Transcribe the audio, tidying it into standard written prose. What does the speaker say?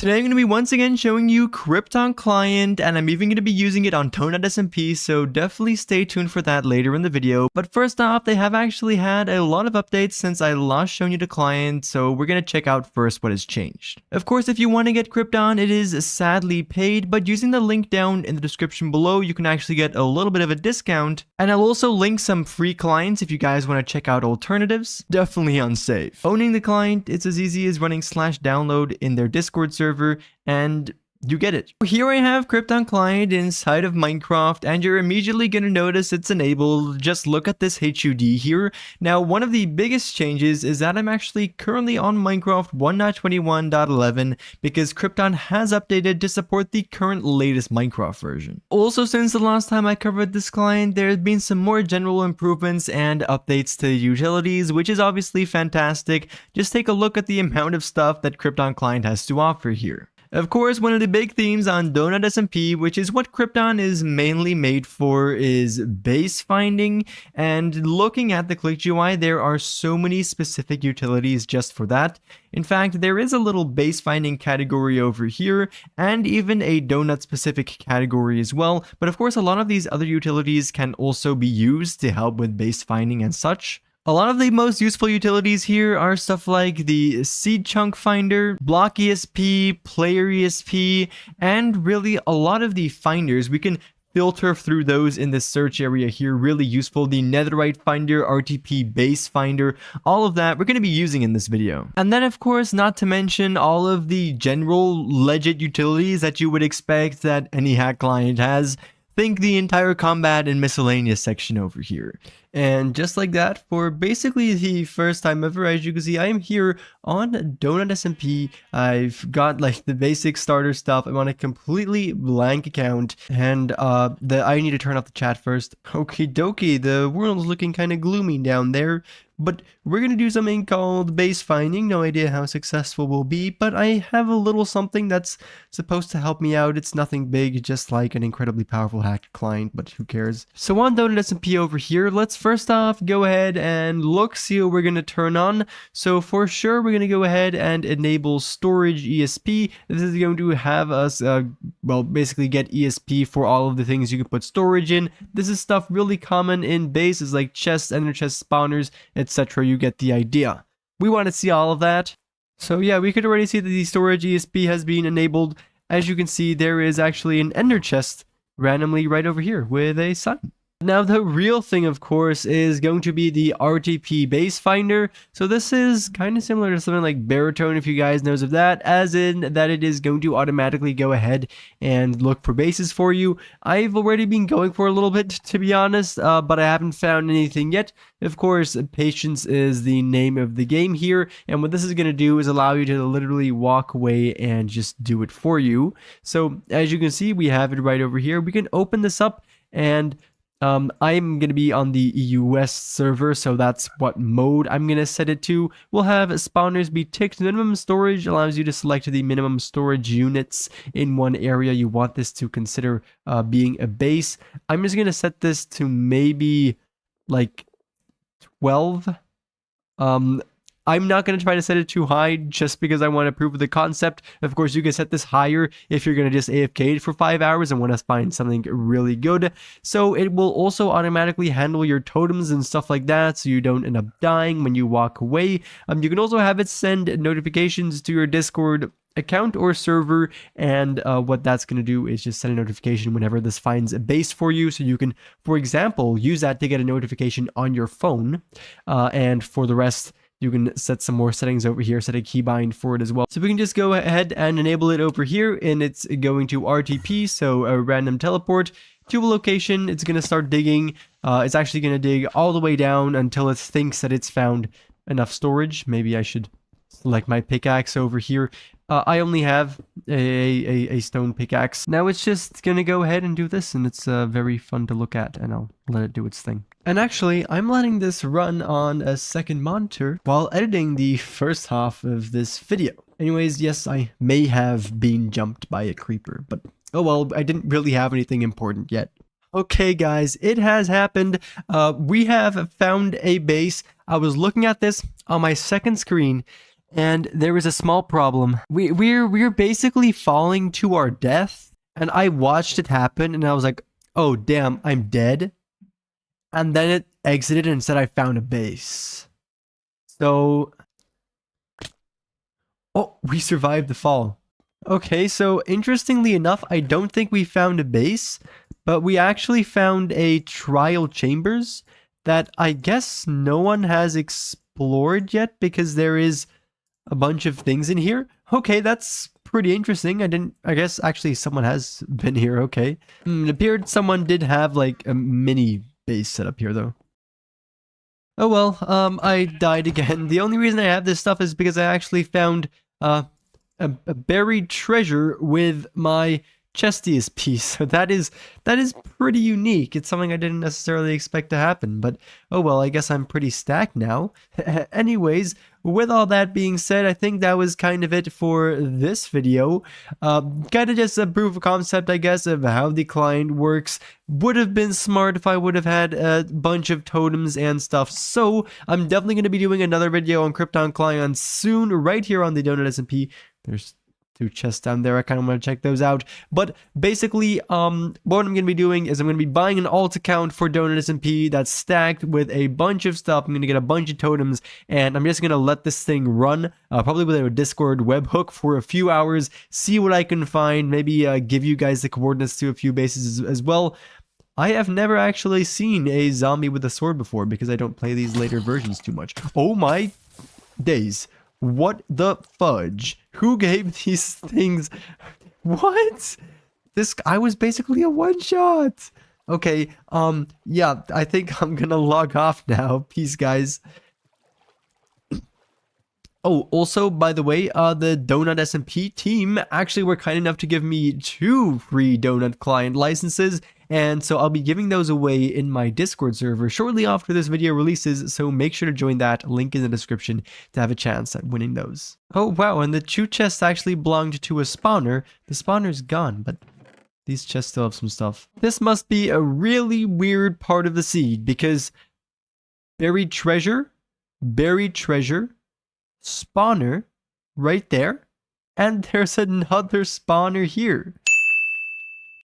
Today I'm going to be once again showing you Krypton client, and I'm even going to be using it on Tone.smp, so definitely stay tuned for that later in the video. But first off, they have actually had a lot of updates since I last shown you the client, so we're going to check out first what has changed. Of course, if you want to get Krypton, it is sadly paid, but using the link down in the description below, you can actually get a little bit of a discount. And I'll also link some free clients if you guys want to check out alternatives. Definitely unsafe. Owning the client, it's as easy as running /download in their Discord server, and you get it. Here I have Krypton client inside of Minecraft, and you're immediately going to notice it's enabled. Just look at this HUD here. Now, one of the biggest changes is that I'm actually currently on Minecraft 1.21.11 because Krypton has updated to support the current latest Minecraft version. Also, since the last time I covered this client, there have been some more general improvements and updates to utilities, which is obviously fantastic. Just take a look at the amount of stuff that Krypton client has to offer here. Of course, one of the big themes on Tone.smp, which is what Krypton is mainly made for, is base finding. And looking at the Click UI, there are so many specific utilities just for that. In fact, there is a little base finding category over here, and even a donut specific category as well. But of course, a lot of these other utilities can also be used to help with base finding and such. A lot of the most useful utilities here are stuff like the Seed Chunk Finder, Block ESP, Player ESP, and really a lot of the finders. We can filter through those in this search area here, really useful. The Netherite Finder, RTP Base Finder, all of that we're going to be using in this video. And then of course, not to mention all of the general legit utilities that you would expect that any hack client has. Think the entire combat and miscellaneous section over here. And just like that, for basically the first time ever, as you can see, I am here on Tone.smp. I've got like the basic starter stuff. I'm on a completely blank account, and I need to turn off the chat first. Okie dokie, the world's looking kind of gloomy down there. But we're going to do something called base finding. No idea how successful we'll be, but I have a little something that's supposed to help me out. It's nothing big, just like an incredibly powerful hacked client, but who cares? So on Tone.smp over here, let's first off go ahead and look, see what we're going to turn on. So for sure, we're going to go ahead and enable storage ESP. This is going to have us, well, basically get ESP for all of the things you can put storage in. This is stuff really common in bases like chests, ender chest spawners, etc. You get the idea. We want to see all of that. So yeah, we could already see that the storage ESP has been enabled. As you can see, there is actually an ender chest randomly right over here with a sun. Now the real thing, of course, is going to be the RTP base finder. So this is kind of similar to something like Baritone, if you guys knows of that, as in that it is going to automatically go ahead and look for bases for you. I've already been going for a little bit, to be honest, but I haven't found anything yet. Of course, patience is the name of the game here, and what this is going to do is allow you to literally walk away and just do it for you. So as you can see, we have it right over here. We can open this up, and I'm going to be on the US server, so that's what mode I'm going to set it to. We'll have spawners be ticked. Minimum storage allows you to select the minimum storage units in one area you want this to consider being a base. I'm just going to set this to maybe like 12. I'm not going to try to set it too high just because I want to prove the concept. Of course, you can set this higher if you're going to just AFK for 5 hours and want to find something really good. So it will also automatically handle your totems and stuff like that, so you don't end up dying when you walk away. You can also have it send notifications to your Discord account or server, and what that's going to do is just send a notification whenever this finds a base for you, so you can, for example, use that to get a notification on your phone, and for the rest, you can set some more settings over here, set a keybind for it as well. So we can just go ahead and enable it over here, and it's going to RTP, so a random teleport to a location. It's going to start digging. It's actually going to dig all the way down until it thinks that it's found enough storage. Maybe I should select my pickaxe over here. I only have a stone pickaxe. Now it's just gonna go ahead and do this, and it's very fun to look at, and I'll let it do its thing. And actually, I'm letting this run on a second monitor while editing the first half of this video. Anyways, yes, I may have been jumped by a creeper, but oh well, I didn't really have anything important yet. Okay guys, it has happened. We have found a base. I was looking at this on my second screen, And there was a small problem. We're basically falling to our death, and I watched it happen, and I was like, oh damn, I'm dead. And then it exited and said I found a base. So, oh, we survived the fall. Okay, so interestingly enough, I don't think we found a base, but we actually found a trial chambers that I guess no one has explored yet because there is a bunch of things in here. Okay, that's pretty interesting. I guess actually someone has been here. Okay. It appeared someone did have like a mini base set up here though. Oh well, I died again. The only reason I have this stuff is because I actually found a buried treasure with my chestiest piece. So that is pretty unique. It's something I didn't necessarily expect to happen, but oh well, I guess I'm pretty stacked now. Anyways, with all that being said, I think that was kind of it for this video. Kind of just a proof of concept, I guess, of how the client works. Would have been smart if I would have had a bunch of totems and stuff. So I'm definitely going to be doing another video on Krypton Client soon, right here on the Donut SMP. There's 2 chests down there. I kind of want to check those out. But basically, what I'm going to be doing is I'm going to be buying an alt account for Donut SMP that's stacked with a bunch of stuff. I'm going to get a bunch of totems, and I'm just going to let this thing run, probably with a Discord webhook for a few hours, see what I can find, maybe give you guys the coordinates to a few bases as well. I have never actually seen a zombie with a sword before because I don't play these later versions too much. Oh my days. What the fudge? Who gave these things? What? This guy was basically a one-shot. Okay, yeah, I think I'm gonna log off now. Peace, guys. Oh, also, by the way, the Donut SMP team actually were kind enough to give me 2 free Donut client licenses, and so I'll be giving those away in my Discord server shortly after this video releases, so make sure to join that, link in the description, to have a chance at winning those. Oh wow, and the 2 chests actually belonged to a spawner. The spawner's gone, but these chests still have some stuff. This must be a really weird part of the seed, because buried treasure, spawner right there, and there's another spawner here.